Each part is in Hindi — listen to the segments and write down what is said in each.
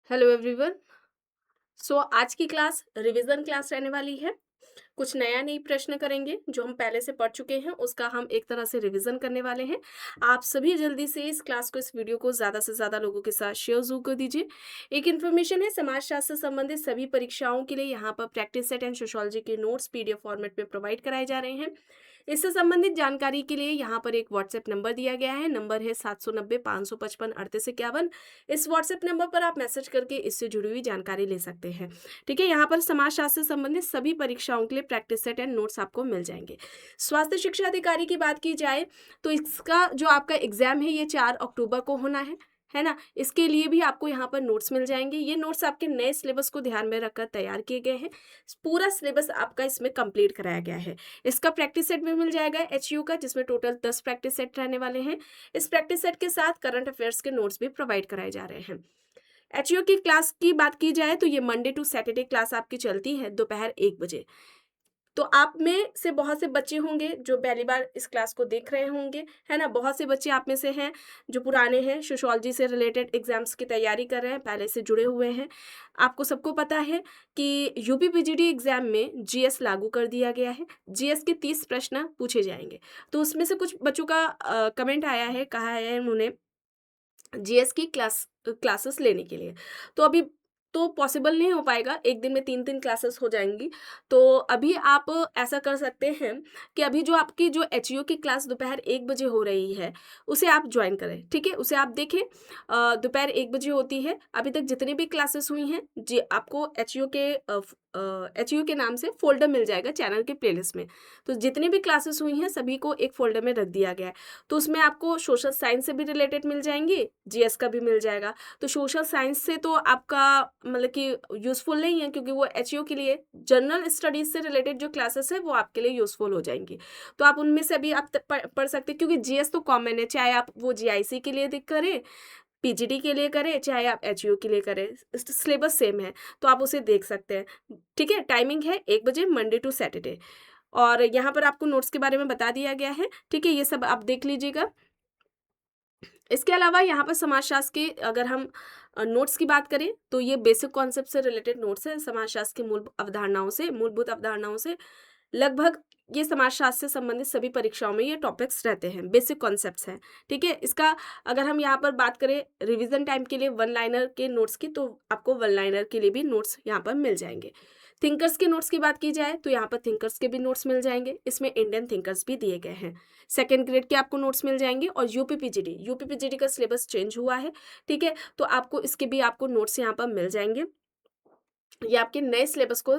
Hello everyone. आज की क्लास रिवीजन क्लास रहने वाली है। कुछ नया नई प्रश्न करेंगे जो हम पहले से पढ़ चुके हैं, उसका हम एक तरह से रिवीजन करने वाले हैं। आप सभी जल्दी से इस क्लास को, इस वीडियो को ज़्यादा से ज़्यादा लोगों के साथ शेयर ज़रूर कर दीजिए। एक इन्फॉर्मेशन है, समाजशास्त्र से संबंधित सभी परीक्षाओं के लिए यहाँ पर प्रैक्टिस सेट एंड सोशियोलॉजी के नोट्स पीडीएफ फॉर्मेट में प्रोवाइड कराए जा रहे हैं। इससे संबंधित जानकारी के लिए यहाँ पर एक व्हाट्सएप नंबर दिया गया है। नंबर है 790-555-3851। इस व्हाट्सएप नंबर पर आप मैसेज करके इससे जुड़ी हुई जानकारी ले सकते हैं। ठीक है, यहाँ पर समाजशास्त्र से संबंधित सभी परीक्षाओं के लिए प्रैक्टिस सेट एंड नोट्स आपको मिल जाएंगे। स्वास्थ्य शिक्षा अधिकारी की बात की जाए तो इसका जो आपका एग्जाम है ये 4 अक्टूबर को होना है ना। इसके लिए भी आपको यहाँ पर नोट्स मिल जाएंगे। ये नोट्स आपके नए सिलेबस को ध्यान में रखकर तैयार किए गए हैं। पूरा सिलेबस आपका इसमें कंप्लीट कराया गया है। इसका प्रैक्टिस सेट भी मिल जाएगा एचयू का, जिसमें टोटल 10 प्रैक्टिस सेट रहने वाले हैं। इस प्रैक्टिस सेट के साथ करंट अफेयर्स के नोट्स भी प्रोवाइड कराए जा रहे हैं। एचयू की क्लास की बात की जाए तो ये मंडे टू सैटरडे क्लास आपकी चलती है दोपहर 1 बजे। तो आप में से बहुत से बच्चे होंगे जो पहली बार इस क्लास को देख रहे होंगे, है ना। बहुत से बच्चे आप में से हैं जो पुराने हैं, सोशियोलॉजी से रिलेटेड एग्जाम्स की तैयारी कर रहे हैं, पहले से जुड़े हुए हैं। आपको सबको पता है कि यूपी पीजीडी एग्जाम में जीएस लागू कर दिया गया है। जीएस के 30 प्रश्न पूछे जाएंगे। तो उसमें से कुछ बच्चों का कमेंट आया है, कहा है उन्होंने जीएस की क्लासेस लेने के लिए। तो अभी तो पॉसिबल नहीं हो पाएगा, एक दिन में 3-3 क्लासेस हो जाएंगी। तो अभी आप ऐसा कर सकते हैं कि अभी जो आपकी जो एचयू की क्लास दोपहर 1 बजे हो रही है उसे आप ज्वाइन करें। ठीक है, उसे आप देखें। दोपहर 1 बजे होती है। अभी तक जितनी भी क्लासेस हुई हैं जी, आपको एचयू के नाम से फोल्डर मिल जाएगा चैनल के प्लेलिस्ट में। तो जितनी भी क्लासेस हुई हैं सभी को एक फोल्डर में रख दिया गया है। तो उसमें आपको सोशल साइंस से भी रिलेटेड मिल जाएंगे, जीएस का भी मिल जाएगा। तो सोशल साइंस से तो आपका मतलब कि यूज़फुल नहीं है, क्योंकि वो एचयू के लिए जनरल स्टडीज से रिलेटेड जो क्लासेस है वो आपके लिए यूज़फुल हो जाएंगी। तो आप उनमें से भी आप पढ़ सकते हैं, क्योंकि जीएस तो कॉमन है, चाहे आप वो जीआईसी के लिए करें, पीजीडी के लिए करें, चाहे आप एचयू के लिए करें, सिलेबस सेम है। तो आप उसे देख सकते हैं। ठीक है, टाइमिंग है 1 बजे मंडे टू सैटरडे। और यहाँ पर आपको नोट्स के बारे में बता दिया गया है। ठीक है, ये सब आप देख लीजिएगा। इसके अलावा यहाँ पर समाजशास्त्र के अगर हम नोट्स की बात करें तो ये बेसिक कॉन्सेप्ट से रिलेटेड नोट्स है। समाजशास्त्र की मूलभूत अवधारणाओं से लगभग ये समाजशास्त्र से संबंधित सभी परीक्षाओं में ये टॉपिक्स रहते हैं, बेसिक कॉन्सेप्ट्स हैं। ठीक है, इसका अगर हम यहाँ पर बात करें रिवीजन टाइम के लिए वन लाइनर के नोट्स की, तो आपको वन लाइनर के लिए भी नोट्स यहाँ पर मिल जाएंगे। थिंकर्स के नोट्स की बात की जाए तो यहाँ पर थिंकर्स के भी नोट्स मिल जाएंगे। इसमें इंडियन थिंकर्स भी दिए गए हैं। सेकेंड ग्रेड के आपको नोट्स मिल जाएंगे। और यूपी पीजीडी का सिलेबस चेंज हुआ है। ठीक है, तो आपको इसके भी आपको नोट्स यहाँ पर मिल जाएंगे। ये आपके नए सिलेबस को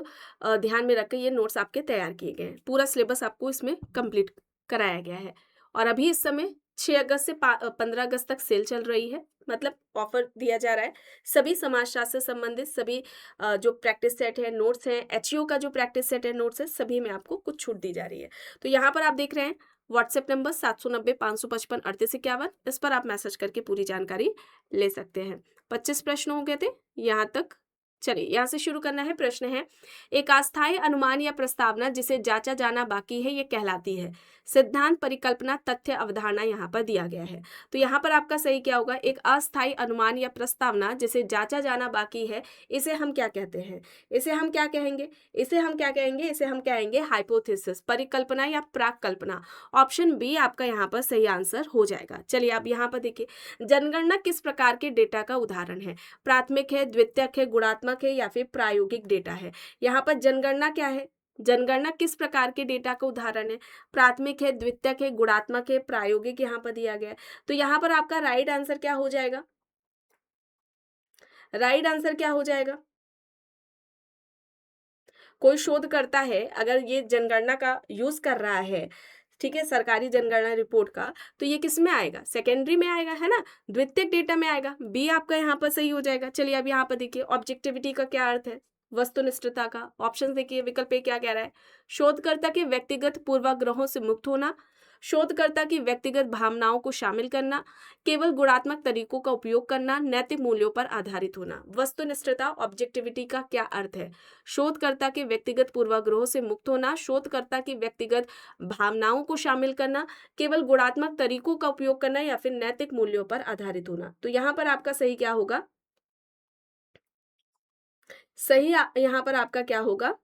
ध्यान में रखकर ये नोट्स आपके तैयार किए गए हैं। पूरा सिलेबस आपको इसमें कंप्लीट कराया गया है। और अभी इस समय 6 अगस्त से 15 अगस्त तक सेल चल रही है, मतलब ऑफर दिया जा रहा है। सभी समाजशास्त्र से संबंधित सभी जो प्रैक्टिस सेट है, नोट्स हैं, एचयू का जो प्रैक्टिस सेट है, नोट्स है, सभी में आपको कुछ छूट दी जा रही है। तो यहाँ पर आप देख रहे हैं व्हाट्सएप नंबर 790-555-3851। इस पर आप मैसेज करके पूरी जानकारी ले सकते हैं। 25 प्रश्न हो गए थे यहाँ तक। चलिए यहाँ से शुरू करना है। प्रश्न है, एक अस्थायी अनुमान या प्रस्तावना जिसे जांचा जाना बाकी है ये कहलाती है। सिद्धांत, परिकल्पना, तथ्य, अवधारणा यहाँ पर दिया गया है। तो यहाँ पर आपका सही क्या होगा? एक अस्थायी अनुमान या प्रस्तावना जिसे जांचा जाना बाकी है, इसे हम क्या कहते हैं? इसे हम क्या कहेंगे? इसे हम कहेंगे हाइपोथेसिस, परिकल्पना या प्राक कल्पना। ऑप्शन बी आपका यहाँ पर सही आंसर हो जाएगा। चलिए आप यहाँ पर देखिए, जनगणना किस प्रकार के डेटा का उदाहरण है? प्राथमिक है, द्वितीयक है, गुणात्मक है या फिर प्रायोगिक डेटा है? यहाँ पर जनगणना क्या है? जनगणना किस प्रकार के डेटा का उदाहरण है? प्राथमिक है, द्वितीयक है, गुणात्मक है, प्रायोगिक यहाँ पर दिया गया है। तो यहाँ पर आपका राइट आंसर क्या हो जाएगा? राइट आंसर क्या हो जाएगा? कोई शोध करता है, अगर ये जनगणना का यूज कर रहा है, ठीक है, सरकारी जनगणना रिपोर्ट का, तो ये किस में आएगा? सेकेंडरी में आएगा, है ना, द्वितीयक डेटा में आएगा। बी आपका यहाँ पर सही हो जाएगा। चलिए अब यहाँ पर देखिए, ऑब्जेक्टिविटी का क्या अर्थ है? वस्तुनिष्ठता का। ऑप्शन देखिए, विकल्प ए क्या कह रहा है? शोधकर्ता के व्यक्तिगत पूर्वाग्रहों से मुक्त होना, शोधकर्ता की व्यक्तिगत भावनाओं को शामिल करना, केवल गुणात्मक तरीकों का उपयोग करना, नैतिक मूल्यों पर आधारित होना। वस्तुनिष्ठता, ऑब्जेक्टिविटी का क्या अर्थ है? शोधकर्ता के व्यक्तिगत पूर्वाग्रहों से मुक्त होना, शोधकर्ता की व्यक्तिगत भावनाओं को शामिल करना, केवल गुणात्मक तरीकों का उपयोग करना या फिर नैतिक मूल्यों पर आधारित होना। तो यहाँ पर आपका सही क्या होगा? सही यहाँ पर आपका क्या होगा,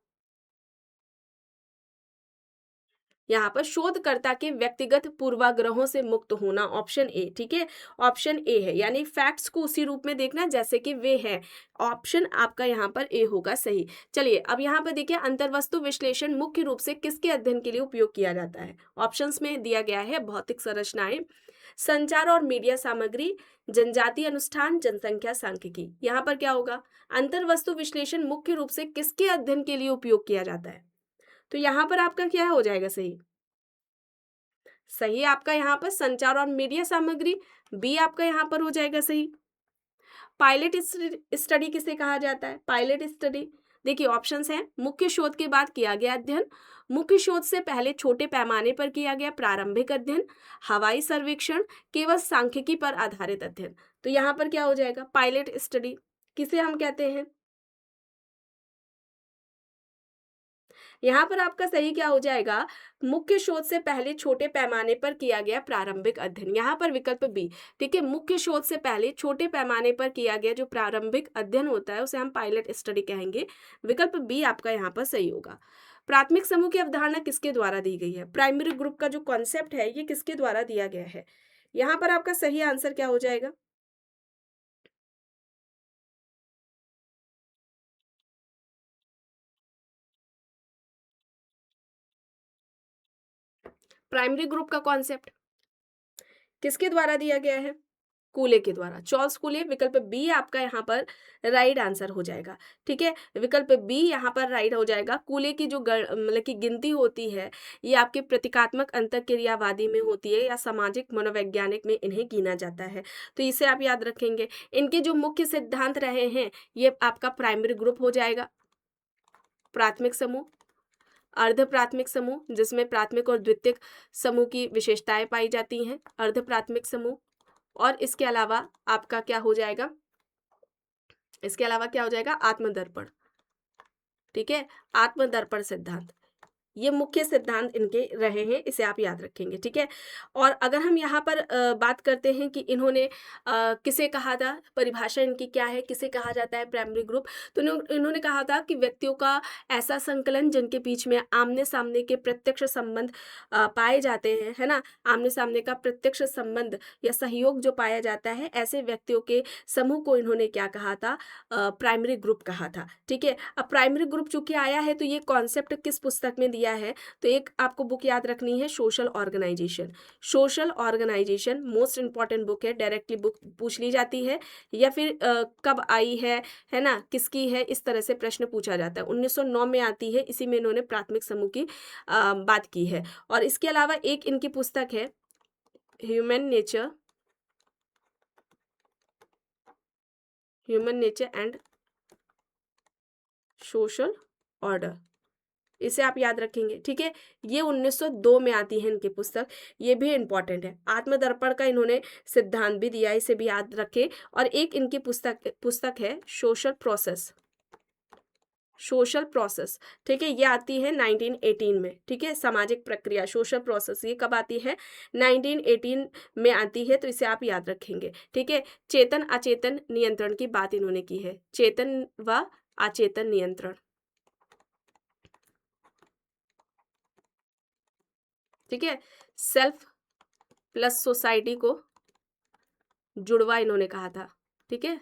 यहाँ पर शोधकर्ता के व्यक्तिगत पूर्वाग्रहों से मुक्त होना, ऑप्शन ए। ठीक है, ऑप्शन ए है, यानी फैक्ट्स को उसी रूप में देखना जैसे कि वे हैं। ऑप्शन आपका यहाँ पर ए होगा सही। चलिए अब यहाँ पर देखिए, अंतर्वस्तु विश्लेषण मुख्य रूप से किसके अध्ययन के लिए उपयोग किया जाता है? ऑप्शंस में दिया गया है भौतिक संरचनाएं, संचार और मीडिया सामग्री, जनजातीय अनुष्ठान, जनसंख्या सांख्यिकी। यहाँ पर क्या होगा, अंतर्वस्तु विश्लेषण मुख्य रूप से किसके अध्ययन के लिए उपयोग किया जाता है? तो यहाँ पर आपका क्या हो जाएगा सही? सही आपका यहाँ पर संचार और मीडिया सामग्री, बी आपका यहाँ पर हो जाएगा सही। पायलट स्टडी किसे कहा जाता है? पायलट स्टडी, देखिए ऑप्शंस हैं, मुख्य शोध के बाद किया गया अध्ययन, मुख्य शोध से पहले छोटे पैमाने पर किया गया प्रारंभिक अध्ययन, हवाई सर्वेक्षण, केवल सांख्यिकी पर आधारित अध्ययन। तो यहाँ पर क्या हो जाएगा, पायलट स्टडी किसे हम कहते हैं? यहाँ पर आपका सही क्या हो जाएगा, मुख्य शोध से पहले छोटे पैमाने पर किया गया प्रारंभिक अध्ययन। यहाँ पर विकल्प बी। ठीक है, मुख्य शोध से पहले छोटे पैमाने पर किया गया जो प्रारंभिक अध्ययन होता है उसे हम पायलट स्टडी कहेंगे। विकल्प बी आपका यहाँ पर सही होगा। प्राथमिक समूह की अवधारणा किसके द्वारा दी गई है? प्राइमरी ग्रुप का जो कॉन्सेप्ट है ये किसके द्वारा दिया गया है? यहाँ पर आपका सही आंसर क्या हो जाएगा? प्राइमरी ग्रुप का कॉन्सेप्ट किसके द्वारा दिया गया है? कूले के द्वारा, चार्ल्स कूले। विकल्प बी आपका यहाँ पर राइट आंसर हो जाएगा। ठीक है, विकल्प बी यहाँ पर राइट हो जाएगा। कूले की जो मतलब की गिनती होती है ये आपके प्रतीकात्मक अंतःक्रियावादी में होती है या सामाजिक मनोवैज्ञानिक में इन्हें गिना जाता है। तो इसे आप याद रखेंगे। इनके जो मुख्य सिद्धांत रहे हैं ये आपका प्राइमरी ग्रुप हो जाएगा, प्राथमिक समूह, अर्ध प्राथमिक समूह जिसमें प्राथमिक और द्वितीयक समूह की विशेषताएं पाई जाती हैं, अर्ध प्राथमिक समूह, और इसके अलावा आपका क्या हो जाएगा, इसके अलावा क्या हो जाएगा, आत्मदर्पण। ठीक है, आत्मदर्पण सिद्धांत, ये मुख्य सिद्धांत इनके रहे हैं, इसे आप याद रखेंगे। ठीक है, और अगर हम यहाँ पर बात करते हैं कि इन्होंने किसे कहा था, परिभाषा इनकी क्या है, किसे कहा जाता है प्राइमरी ग्रुप, तो इन्होंने कहा था कि व्यक्तियों का ऐसा संकलन जिनके बीच में आमने सामने के प्रत्यक्ष संबंध पाए जाते हैं, है ना, आमने सामने का प्रत्यक्ष संबंध या सहयोग जो पाया जाता है, ऐसे व्यक्तियों के समूह को इन्होंने क्या कहा था, प्राइमरी ग्रुप कहा था। ठीक है, अब प्राइमरी ग्रुप चूंकि आया है तो ये कॉन्सेप्ट किस पुस्तक में दिया है, तो एक आपको बुक याद रखनी है, social organisation. Social organisation most important book है, डायरेक्टली बुक पूछ ली जाती है, या फिर कब आई है ना, किसकी है, इस तरह से प्रश्न पूछा जाता है। 1909 में आती है, इसी में इन्होंने प्राथमिक समूह की बात की है। और इसके अलावा एक इनकी पुस्तक है human nature and social order, इसे आप याद रखेंगे। ठीक है, ये 1902 में आती है इनकी पुस्तक, ये भी इंपॉर्टेंट है। आत्मदर्पण का इन्होंने सिद्धांत भी दिया है, इसे भी याद रखें। और एक इनकी पुस्तक है सोशल प्रोसेस। ठीक है, ये आती है 1918 में। ठीक है, सामाजिक प्रक्रिया, सोशल प्रोसेस, ये कब आती है, 1918 में आती है, तो इसे आप याद रखेंगे। ठीक है, चेतन अचेतन नियंत्रण की बात इन्होंने की है, चेतन व अचेतन नियंत्रण। ठीक है, सेल्फ प्लस सोसाइटी को जुड़वा इन्होंने कहा था। ठीक है,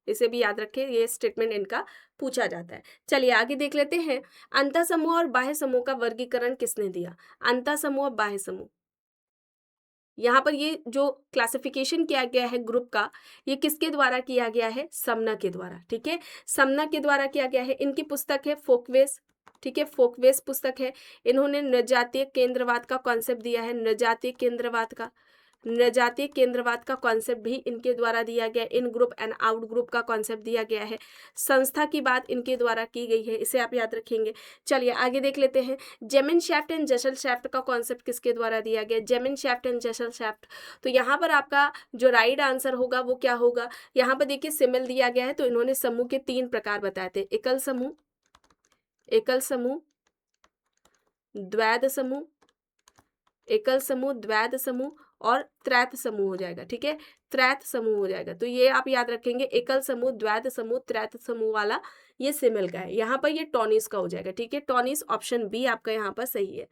इसे भी याद रखें, ये स्टेटमेंट इनका पूछा जाता है। चलिए आगे देख लेते हैं, अंतः समूह और बाह्य समूह का वर्गीकरण किसने दिया? अंतः समूह और बाह्य समूह, यहाँ पर ये जो क्लासिफिकेशन किया गया है ग्रुप का, ये किसके द्वारा किया गया है? समना के द्वारा। ठीक है, समना के द्वारा किया गया है। इनकी पुस्तक है फोकवेस। ठीक है, फोकवेस पुस्तक है। इन्होंने नृजातीय केंद्रवाद का कॉन्सेप्ट दिया है, नृजातीय केंद्रवाद का कॉन्सेप्ट भी इनके द्वारा दिया गया। इन ग्रुप एंड आउट ग्रुप का कॉन्सेप्ट दिया गया है। संस्था की बात इनके द्वारा की गई है, इसे आप याद रखेंगे। चलिए आगे देख लेते हैं, जेमिनशैफ्ट एंड जेसलशैफ्ट का कॉन्सेप्ट किसके द्वारा दिया गया? जेमिनशैफ्ट एंड जेसलशैफ्ट। तो यहाँ पर आपका जो राइट आंसर होगा वो क्या होगा? यहाँ पर देखिए सिमिल दिया गया है, तो इन्होंने समूह के 3 प्रकार बताए थे, एकल समूह, द्वैध समूह, एकल समूह, द्वैध समूह और त्रैत समूह हो जाएगा। ठीक है, त्रैत समूह हो जाएगा। तो ये आप याद रखेंगे, एकल समूह, द्वैत समूह, त्रैत समूह वाला ये सिमिल का है। यहाँ पर ये टॉनिस का हो जाएगा। ठीक है, टॉनिस ऑप्शन बी आपका यहाँ पर सही है।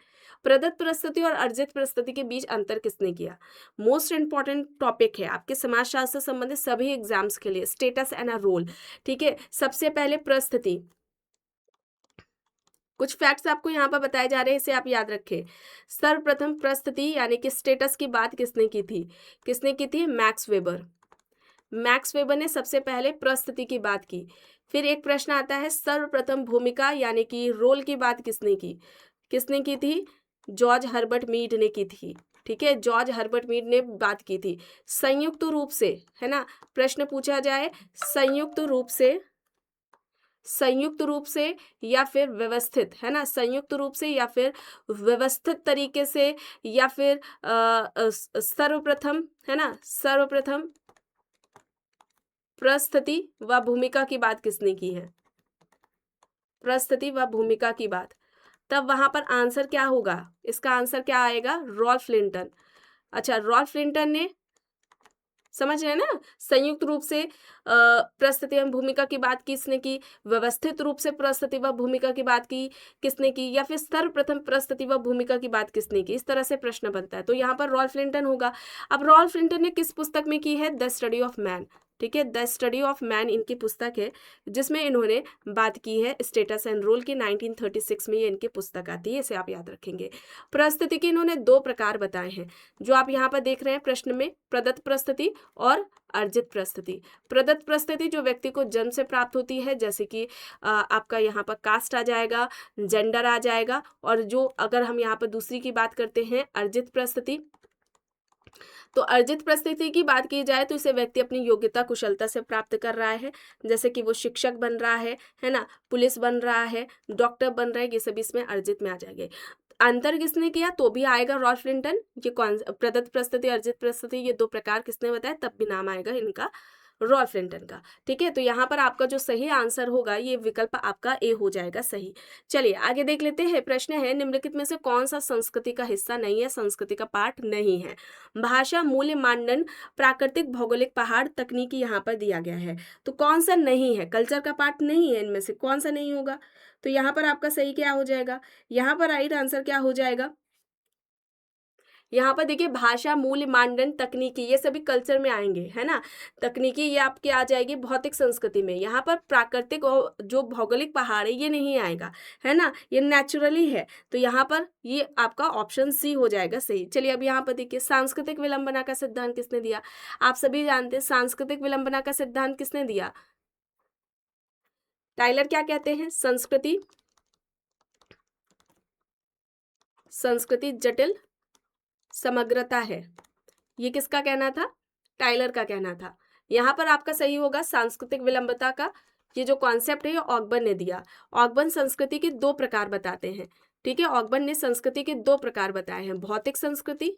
प्रदत्त प्रस्तुति और अर्जित प्रस्तुति के बीच अंतर किसने किया? मोस्ट इंपॉर्टेंट टॉपिक है आपके समाजशास्त्र से संबंधित सभी एग्जाम्स के लिए, स्टेटस एंड अ रोल। ठीक है, सबसे पहले प्रस्तुति, कुछ फैक्ट्स आपको यहाँ पर बताए जा रहे हैं, इसे आप याद रखें। सर्वप्रथम प्रस्तुति यानी कि स्टेटस की बात किसने की थी? किसने की थी? Max weber. मैक्स वेबर ने सबसे पहले प्रस्तुति की बात की। फिर एक प्रश्न आता है, सर्वप्रथम भूमिका यानी कि रोल की बात किसने की? किसने की थी? जॉर्ज हर्बर्ट मीड ने की थी। ठीक है, जॉर्ज हर्बर्ट मीड ने बात की थी। संयुक्त रूप से, है ना, प्रश्न पूछा जाए, संयुक्त रूप से या फिर व्यवस्थित, है ना, संयुक्त रूप से या फिर व्यवस्थित तरीके से, या फिर सर्वप्रथम, है ना, सर्वप्रथम प्रस्तुति व भूमिका की बात किसने की है? प्रस्तुति व भूमिका की बात। तब वहां पर आंसर क्या होगा? इसका आंसर क्या आएगा? Ralph Linton. अच्छा, रॉल्फ लिंटन ने, समझ रहे हैं ना, संयुक्त रूप से प्रस्तुति एवं भूमिका की बात किसने की? व्यवस्थित रूप से प्रस्तुति व भूमिका की बात की किसने की? या फिर सर्वप्रथम प्रस्तुति व भूमिका की बात किसने की? इस तरह से प्रश्न बनता है। तो यहाँ पर रॉल्फ लिंटन होगा। अब रॉल्फ लिंटन ने किस पुस्तक में की है? The study of man. ठीक है, द स्टडी ऑफ मैन इनकी पुस्तक है, जिसमें इन्होंने बात की है स्टेटस एंड रोल की। 1936 में ये इनकी पुस्तक आती है, इसे आप याद रखेंगे। प्रस्तुति के इन्होंने दो प्रकार बताए हैं, जो आप यहाँ पर देख रहे हैं प्रश्न में, प्रदत्त प्रस्तुति और अर्जित प्रस्तुति। प्रदत्त प्रस्तुति जो व्यक्ति को जन्म से प्राप्त होती है, जैसे कि आपका यहाँ पर कास्ट आ जाएगा, जेंडर आ जाएगा। और जो अगर हम यहाँ पर दूसरी की बात करते हैं, अर्जित प्रस्तुति, तो अर्जित प्रस्तुति की बात की जाए तो इसे व्यक्ति अपनी योग्यता कुशलता से प्राप्त कर रहा है, जैसे कि वो शिक्षक बन रहा है ना, पुलिस बन रहा है, डॉक्टर बन रहा है, ये सभी इसमें अर्जित में आ जाएंगे। अंतर किसने किया? तो भी आएगा रॉल्फ लिंटन। ये कौन, प्रदत्त प्रस्तुति, अर्जित प्रस्तुति, ये दो प्रकार किसने बताया? तब भी नाम आएगा इनका, रॉल्फ लिंटन का। ठीक है, तो यहाँ पर आपका जो सही आंसर होगा, ये विकल्प आपका ए हो जाएगा सही। चलिए आगे देख लेते हैं। प्रश्न है, निम्नलिखित में से कौन सा संस्कृति का हिस्सा नहीं है, संस्कृति का पार्ट नहीं है? भाषा, मूल्य, मानदंड, प्राकृतिक, भौगोलिक, पहाड़, तकनीकी यहाँ पर दिया गया है। तो कौन सा नहीं है? कल्चर का पार्ट नहीं है, इनमें से कौन सा नहीं होगा? तो यहाँ पर आपका सही क्या हो जाएगा? यहाँ पर राइट आंसर क्या हो जाएगा? यहाँ पर देखिए, भाषा, मूल्य, मानदंड, तकनीकी, ये सभी कल्चर में आएंगे, है ना। तकनीकी ये आपके आ जाएगी भौतिक संस्कृति में। यहाँ पर प्राकृतिक और जो भौगोलिक पहाड़ है ये नहीं आएगा, है ना, ये नेचुरली है। तो यहाँ पर ये आपका ऑप्शन सी हो जाएगा सही। चलिए अब यहाँ पर देखिए, सांस्कृतिक विलंबना का सिद्धांत किसने दिया? आप सभी जानते हैं सांस्कृतिक विलंबना का सिद्धांत किसने दिया? टाइलर क्या कहते हैं? संस्कृति जटिल समग्रता है, ये किसका कहना था? टाइलर का कहना था। यहाँ पर आपका सही होगा सांस्कृतिक विलंबता का ये जो कॉन्सेप्ट है, ये ऑगबन ने दिया। ऑगबन संस्कृति के दो प्रकार बताते हैं। ठीक है, ऑगबन ने संस्कृति के दो प्रकार बताए हैं, भौतिक संस्कृति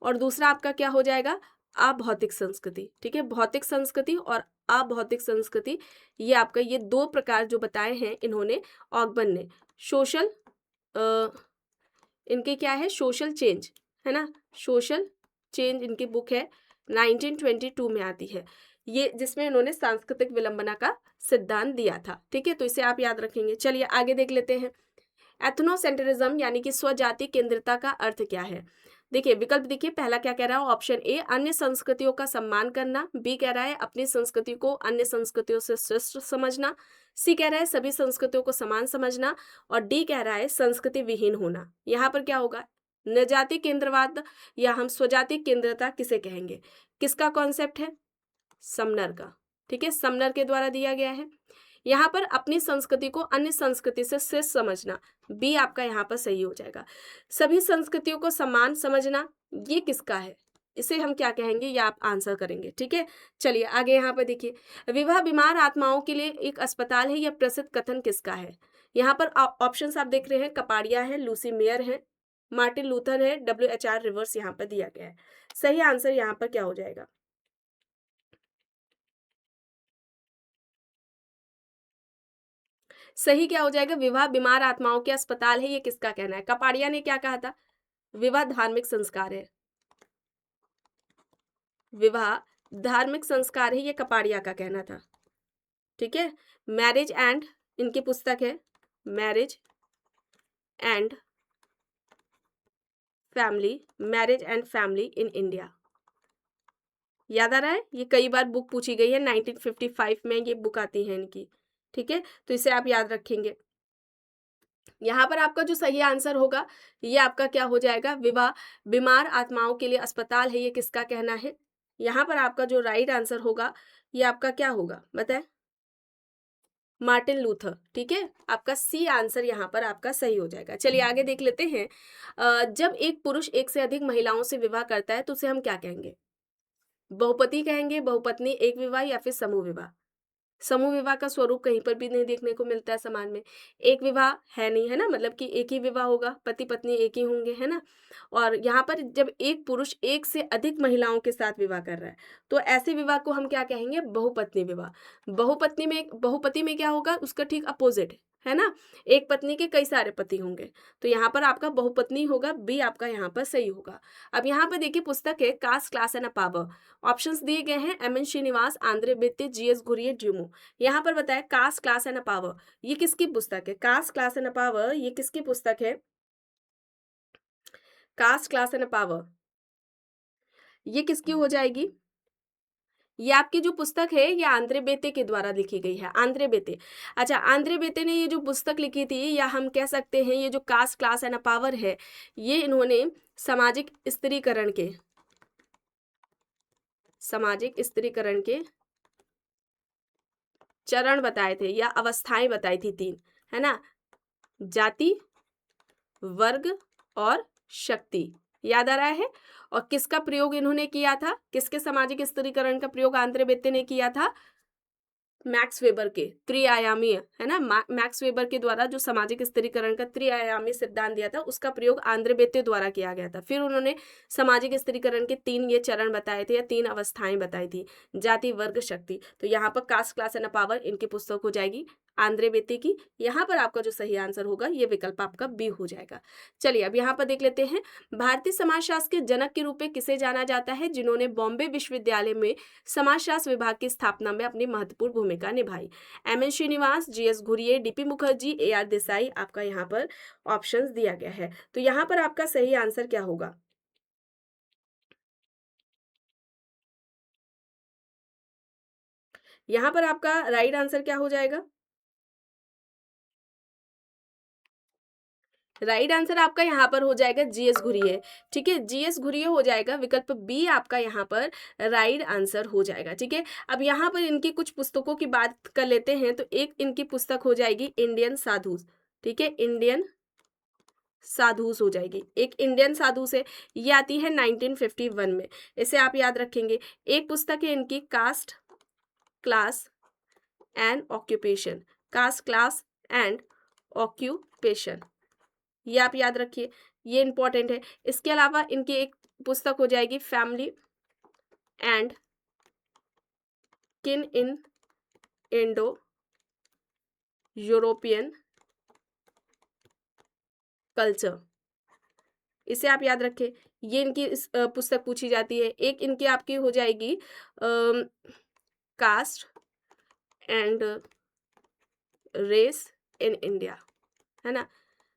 और दूसरा आपका क्या हो जाएगा? अभौतिक संस्कृति। ठीक है, भौतिक संस्कृति और अभौतिक संस्कृति, ये आपका ये दो प्रकार जो बताए हैं इन्होंने, ऑगबन ने। सोशल इनके क्या है? सोशल चेंज, है ना, सोशल चेंज इनकी बुक है, 1922 में आती है ये, जिसमें इन्होंने सांस्कृतिक विलंबना का सिद्धांत दिया था। ठीक है, तो इसे आप याद रखेंगे। चलिए आगे देख लेते हैं। एथनोसेंट्रिज्म यानी कि स्वजाति केंद्रिता का अर्थ क्या है? देखिए विकल्प देखिए, पहला क्या कह रहा है? ऑप्शन ए, अन्य संस्कृतियों का सम्मान करना। बी कह रहा है अपनी संस्कृति को अन्य संस्कृतियों से श्रेष्ठ समझना। सी कह रहा है सभी संस्कृतियों को समान समझना। और डी कह रहा है संस्कृति विहीन होना। यहाँ पर क्या होगा? नजाति केंद्रवाद या हम स्वजाति केंद्रता किसे कहेंगे? किसका कॉन्सेप्ट है? समनर का। ठीक है, समनर के द्वारा दिया गया है। यहाँ पर अपनी संस्कृति को अन्य संस्कृति से श्रेष्ठ समझना, बी आपका यहाँ पर सही हो जाएगा। सभी संस्कृतियों को समान समझना, ये किसका है? इसे हम क्या कहेंगे? या आप आंसर करेंगे। ठीक है, चलिए आगे यहाँ पर देखिए, विवाह बीमार आत्माओं के लिए एक अस्पताल है, यह प्रसिद्ध कथन किसका है? यहाँ पर ऑप्शंस आप देख रहे हैं, कपाड़िया है, लूसी मेयर है, मार्टिन लूथर है, WHR रिवर्स यहाँ पर दिया गया है। सही आंसर यहाँ पर क्या हो जाएगा? सही क्या हो जाएगा? विवाह बीमार आत्माओं के अस्पताल है, ये किसका कहना है? कपाड़िया ने क्या कहा था? विवाह धार्मिक संस्कार है। विवाह धार्मिक संस्कार है, ये कपाड़िया का कहना था। ठीक है। मैरिज एंड, इनकी पुस्तक है marriage and family, marriage and family in India. याद आ रहा है, ये कई बार बुक पूछी गई है, 1955 में ये बुक आती है इनकी। ठीक है, तो इसे आप याद रखेंगे। यहाँ पर आपका जो सही आंसर होगा ये आपका क्या हो जाएगा, विवाह बीमार आत्माओं के लिए अस्पताल है, ये किसका कहना है। यहाँ पर आपका जो राइट आंसर होगा ये आपका क्या होगा बताएं, मार्टिन लूथर। ठीक है, आपका सी आंसर यहाँ पर आपका सही हो जाएगा। चलिए आगे देख लेते हैं। जब एक पुरुष एक से अधिक महिलाओं से विवाह करता है तो उसे हम क्या कहेंगे, बहुपति कहेंगे, बहुपत्नी, एक विवाह या फिर समूह विवाह। समूह विवाह का स्वरूप कहीं पर भी नहीं देखने को मिलता है समाज में। एक विवाह है नहीं, है ना, मतलब कि एक ही विवाह होगा, पति पत्नी एक ही होंगे, है ना। और यहाँ पर जब एक पुरुष एक से अधिक महिलाओं के साथ विवाह कर रहा है तो ऐसे विवाह को हम क्या कहेंगे, बहुपत्नी विवाह। बहुपति में क्या होगा, उसका ठीक अपोजिट, है ना, एक पत्नी के कई सारे पति होंगे। तो यहाँ पर आपका बहुपत्नी होगा, बी आपका यहाँ पर सही होगा। अब यहाँ पर देखिए पुस्तक है caste class and power. Options दिए गए हैं M N Srinivas, Andre Beteille, G S Ghurye, Dumont. यहाँ पर बताया कास्ट क्लास एंड पावर, ये किसकी पुस्तक है, कास्ट क्लास एंड पावर ये किसकी पुस्तक है, कास्ट क्लास एंड पावर ये किसकी हो जाएगी, ये आपकी जो पुस्तक है ये आंद्रे बेते के द्वारा लिखी गई है, आंद्रे बेते। अच्छा, आंद्रे बेते ने ये जो पुस्तक लिखी थी, या हम कह सकते हैं ये जो कास्ट क्लास एंड पावर है, ये इन्होंने सामाजिक स्त्रीकरण के चरण बताए थे या अवस्थाएं बताई थी तीन, है ना, जाति, वर्ग और शक्ति। याद आ रहा है। और किसका प्रयोग इन्होंने किया था, किसके सामाजिक स्त्रीकरण का प्रयोग आंद्रे बेत्ते ने किया था, मैक्स वेबर के त्रिआयामी, है ना, मैक्स वेबर के द्वारा जो सामाजिक स्त्रीकरण का त्रिआयामी सिद्धांत दिया था उसका प्रयोग आंद्रे बेत्ते द्वारा किया गया था। फिर उन्होंने सामाजिक स्त्रीकरण के तीन ये चरण बताए थे या तीन अवस्थाएं बताई थी, जाति, वर्ग, शक्ति। तो यहाँ पर कास्ट क्लास एंड पावर इनकी पुस्तक हो जाएगी आंद्रे बेत्ते की। यहाँ पर आपका जो सही आंसर होगा ये विकल्प आपका बी हो जाएगा। चलिए अब यहाँ पर देख लेते हैं, भारतीय समाजशास्त्र के जनक के रूप में किसे जाना जाता है, जिन्होंने बॉम्बे विश्वविद्यालय में समाजशास्त्र विभाग की स्थापना में अपनी महत्वपूर्ण भूमिका निभाई। M N Srinivas, G S Ghurye, D P Mukherjee, A R Desai, आपका यहाँ पर ऑप्शंस दिया गया है। तो यहाँ पर आपका सही आंसर क्या होगा, यहाँ पर आपका राइट आंसर क्या हो जाएगा, राइट आंसर आपका यहाँ पर हो जाएगा जी एस घुरिये। ठीक है, जी एस घुरिये हो जाएगा, विकल्प बी आपका यहाँ पर राइट आंसर हो जाएगा। ठीक है, अब यहाँ पर इनकी कुछ पुस्तकों की बात कर लेते हैं। तो एक इनकी पुस्तक हो जाएगी इंडियन साधुस। ठीक है, इंडियन साधुस हो जाएगी, एक इंडियन साधुस है, ये आती है 1951 में, इसे आप याद रखेंगे। एक पुस्तक है इनकी cast class and occupation, cast class and occupation, ये आप याद रखिए, ये इंपॉर्टेंट है। इसके अलावा इनकी एक पुस्तक हो जाएगी फैमिली एंड किन इन इंडो यूरोपियन कल्चर, इसे आप याद रखें, ये इनकी पुस्तक पूछी जाती है। एक इनकी आपकी हो जाएगी caste and race in India, है ना।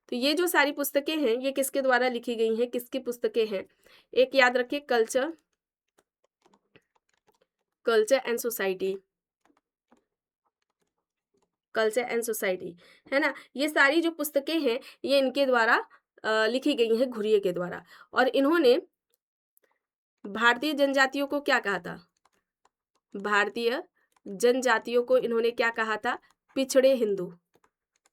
तो ये जो सारी पुस्तकें हैं ये किसके द्वारा लिखी गई हैं, किसकी पुस्तकें हैं, एक याद रखिए culture and society, culture and society, है ना। ये सारी जो पुस्तकें हैं ये इनके द्वारा लिखी गई हैं, घुरिये के द्वारा। और इन्होंने भारतीय जनजातियों को क्या कहा था, भारतीय जनजातियों को इन्होंने क्या कहा था, पिछड़े हिंदू,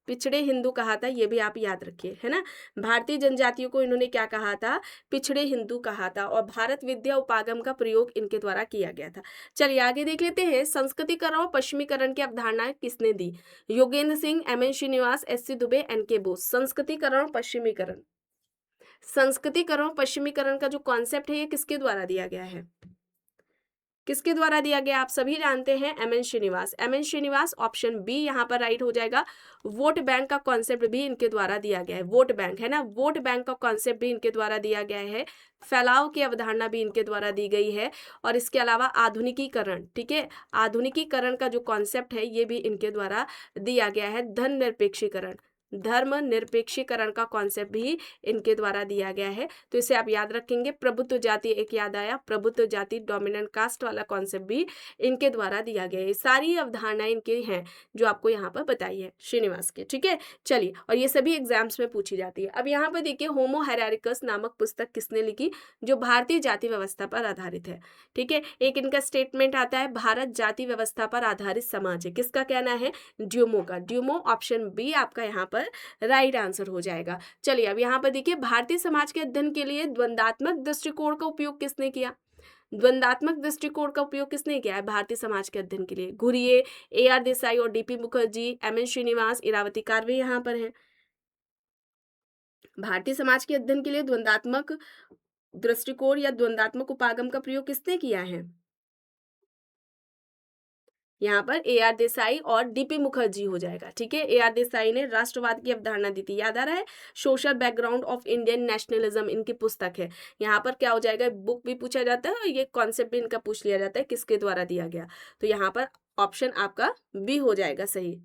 पिछड़े हिंदू कहा था, ये भी आप याद रखिए, है ना। भारतीय जनजातियों को इन्होंने क्या कहा था, पिछड़े हिंदू कहा था। और भारत विद्या उपागम का प्रयोग इनके द्वारा किया गया था। चलिए आगे देख लेते हैं, संस्कृतिकरण और पश्चिमीकरण की अवधारणा किसने दी, Yogendra Singh, M N Srinivas, S C Dube, N K Bose. संस्कृतिकरण पश्चिमीकरण, संस्कृतिकरण पश्चिमीकरण का जो कॉन्सेप्ट है ये किसके द्वारा दिया गया है, किसके द्वारा दिया गया आप सभी जानते हैं, M N Srinivas. M N Srinivas, option B यहाँ पर राइट हो जाएगा। वोट बैंक का कॉन्सेप्ट भी इनके द्वारा दिया गया है, वोट बैंक है ना, वोट बैंक का कॉन्सेप्ट भी इनके द्वारा दिया गया है। फैलाव की अवधारणा भी इनके द्वारा दी गई है। और इसके अलावा आधुनिकीकरण, ठीक है, आधुनिकीकरण का जो कॉन्सेप्ट है ये भी इनके द्वारा दिया गया है। धर्मनिरपेक्षीकरण, धर्मनिरपेक्षीकरण का कॉन्सेप्ट भी इनके द्वारा दिया गया है। तो इसे आप याद रखेंगे। प्रभुत्व जाति एक याद आया, प्रभुत्व जाति डोमिनेंट कास्ट वाला कॉन्सेप्ट भी इनके द्वारा दिया गया है। सारी अवधारणाएं इनके हैं जो आपको यहाँ पर बताई है श्रीनिवास के, ठीक है। चलिए, और ये सभी एग्जाम्स में पूछी जाती है। अब यहाँ पर देखिए, होमो हेरारिकस नामक पुस्तक किसने लिखी, जो भारतीय जाति व्यवस्था पर आधारित है, ठीक है। एक इनका स्टेटमेंट आता है, भारत जाति व्यवस्था पर आधारित समाज है, किसका कहना है, ड्यूमो का। ड्यूमो, ऑप्शन बी आपका यहाँ पर राइट आंसर हो जाएगा। चलिए, अब यहाँ पर देखिए, भारतीय समाज के अध्ययन के लिए द्वंदात्मक दृष्टिकोण का उपयोग किसने किया, द्वंदात्मक दृष्टिकोण का उपयोग किसने किया है भारतीय समाज के अध्ययन के लिए। घुरिये, ए आर देसाई और D P Mukherjee, M N Srinivas, Irawati Karve यहाँ पर हैं। भारतीय समाज के अध्ययन के लिए द्वंदात्मक दृष्टिकोण या द्वंदात्मक उपागम का प्रयोग किसने किया है, यहाँ पर ए आर देसाई और डीपी मुखर्जी हो जाएगा, ठीक है। ए आर देसाई ने राष्ट्रवाद की अवधारणा दी थी, याद आ रहा है। Social background of Indian nationalism इनकी पुस्तक है। यहाँ पर क्या हो जाएगा, बुक भी पूछा जाता है और ये कॉन्सेप्ट भी इनका पूछ लिया जाता है, किसके द्वारा दिया गया। तो यहाँ पर ऑप्शन आपका बी हो जाएगा सही।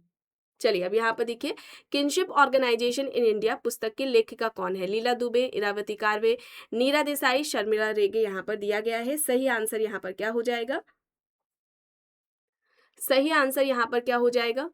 चलिए, अब यहाँ पर देखिए, किनशिप ऑर्गेनाइजेशन इन इंडिया पुस्तक की लेखिका कौन है, लीला दुबे, इरावती कार्वे, नीरा देसाई, शर्मिला रेगे यहाँ पर दिया गया है। सही आंसर यहाँ पर क्या हो जाएगा, सही आंसर यहाँ पर क्या हो जाएगा,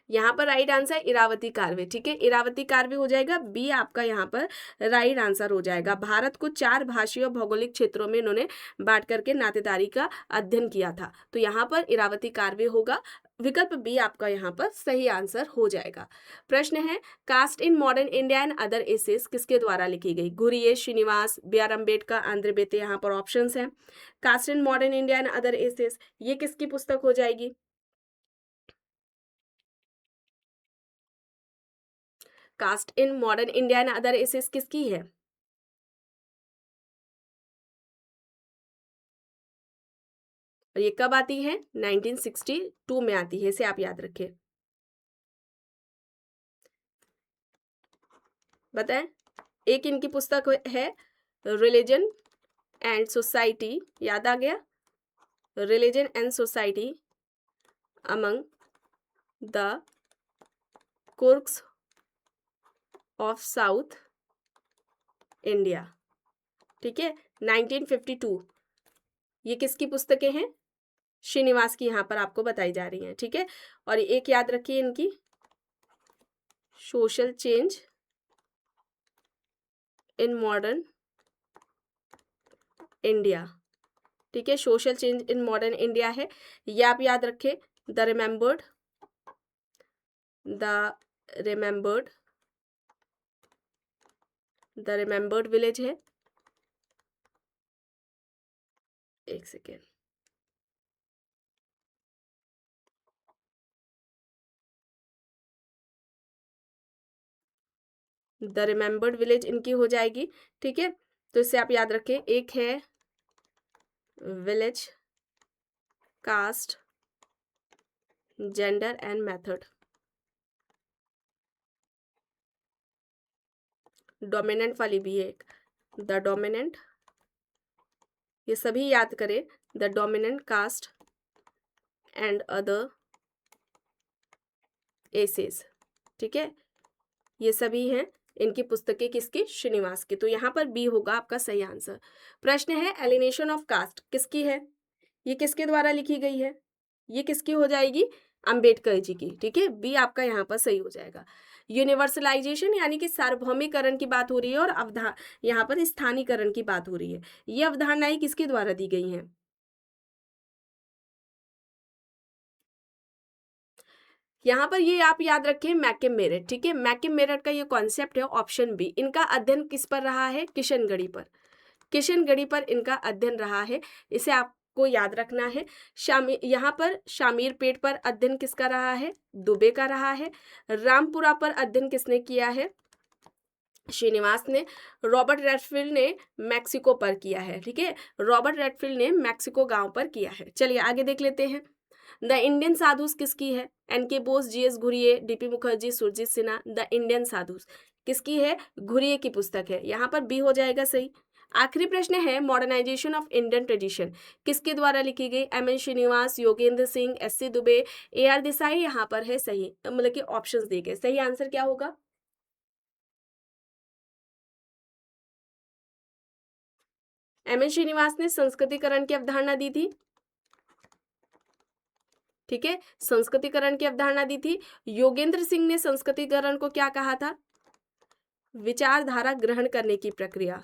यहाँ पर राइट आंसर इरावती कार्वे, ठीक है। इरावती कार्वे हो जाएगा बी आपका यहाँ पर राइट आंसर हो जाएगा। भारत को 4 भाषीय और भौगोलिक क्षेत्रों में इन्होंने बांट करके नातेदारी का अध्ययन किया था। तो यहाँ पर इरावती कार्वे होगा, विकल्प बी आपका यहाँ पर सही आंसर हो जाएगा। प्रश्न है, caste in modern India and other essays किसके द्वारा लिखी गई, Ghurye, Srinivas, B R Ambedkar, Andre Beteille, यहाँ पर ऑप्शंस हैं। Caste in modern India and other essays ये किसकी पुस्तक हो जाएगी, caste in modern India and other essays किसकी है, और ये कब आती है, 1962 में आती है, इसे आप याद रखें। बताएं, एक इनकी पुस्तक है रिलीजन एंड सोसाइटी, याद आ गया, religion and society among the Coorgs of South India, ठीक है, 1952। ये किसकी पुस्तकें हैं, श्रीनिवास की यहाँ पर आपको बताई जा रही हैं, ठीक है। और एक याद रखिए इनकी, social change in modern India, ठीक है, social change in modern India है, ये आप याद रखें। द रिमेम्बर्ड विलेज है, एक सेकेंड, द रिमेम्बर्ड विलेज इनकी हो जाएगी, ठीक है। तो इससे आप याद रखें, एक है village, caste, gender and method, dominant वाली भी है एक, द डोमिनेंट, ये सभी याद करें, the dominant caste and other essays, ठीक है, ये सभी हैं इनकी पुस्तकें किसकी, श्रीनिवास की। तो यहाँ पर बी होगा आपका सही आंसर। प्रश्न है, एलिनेशन ऑफ कास्ट किसकी है, ये किसके द्वारा लिखी गई है, ये किसकी हो जाएगी, अंबेडकर जी की, ठीक है, बी आपका यहाँ पर सही हो जाएगा। यूनिवर्सलाइजेशन यानी कि सार्वभौमिकरण की बात हो रही है और यहाँ पर स्थानीकरण की बात हो रही है, ये अवधारणाएं किसके द्वारा दी गई हैं, यहाँ पर ये आप याद रखें, मैकम मेरिट, ठीक है, मैकम मेरिट का ये कॉन्सेप्ट है, ऑप्शन बी। इनका अध्ययन किस पर रहा है, किशनगढ़ी पर, किशनगढ़ी पर इनका अध्ययन रहा है, इसे आपको याद रखना है। यहाँ पर शामीर पेट पर अध्ययन किसका रहा है, दुबे का रहा है। रामपुरा पर अध्ययन किसने किया है, श्रीनिवास ने, रॉबर्ट रेडफील्ड ने मैक्सिको पर किया है। ठीक है, रॉबर्ट रेडफील्ड ने मैक्सिको गांव पर किया है। चलिए आगे देख लेते हैं। द इंडियन साधुस किसकी है? N K. Bose, G S. Ghurye, D P. Mukherjee, Surajit Sinha. The Indian sadhus किसकी है? घुरिये की पुस्तक है। यहाँ पर बी हो जाएगा सही। आखिरी प्रश्न है, मॉडर्नाइजेशन ऑफ इंडियन ट्रेडिशन किसके द्वारा लिखी गई? M N. Srinivas, Yogendra Singh, S C. Dubey, A R. Desai. यहाँ पर है सही, मतलब कि ऑप्शंस दिए गए। सही आंसर क्या होगा? एम.एन. श्रीनिवास ने संस्कृतिकरण की अवधारणा दी थी। ठीक है, संस्कृतिकरण की अवधारणा दी थी। योगेंद्र सिंह ने संस्कृतिकरण को क्या कहा था? विचारधारा ग्रहण करने की प्रक्रिया,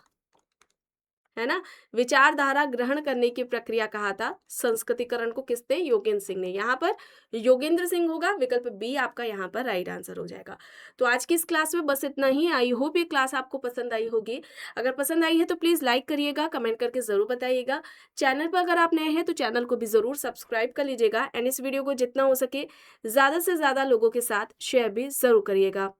है ना? विचारधारा ग्रहण करने की प्रक्रिया कहा था संस्कृतिकरण को किसने? योगेंद्र सिंह ने। यहाँ पर योगेंद्र सिंह होगा, विकल्प बी आपका यहाँ पर राइट आंसर हो जाएगा। तो आज की इस क्लास में बस इतना ही। आई होप ये क्लास आपको पसंद आई होगी। अगर पसंद आई है तो प्लीज़ लाइक करिएगा, कमेंट करके ज़रूर बताइएगा। चैनल पर अगर आप नए हैं तो चैनल को भी ज़रूर सब्सक्राइब कर लीजिएगा एंड इस वीडियो को जितना हो सके ज़्यादा से ज़्यादा लोगों के साथ शेयर भी ज़रूर करिएगा।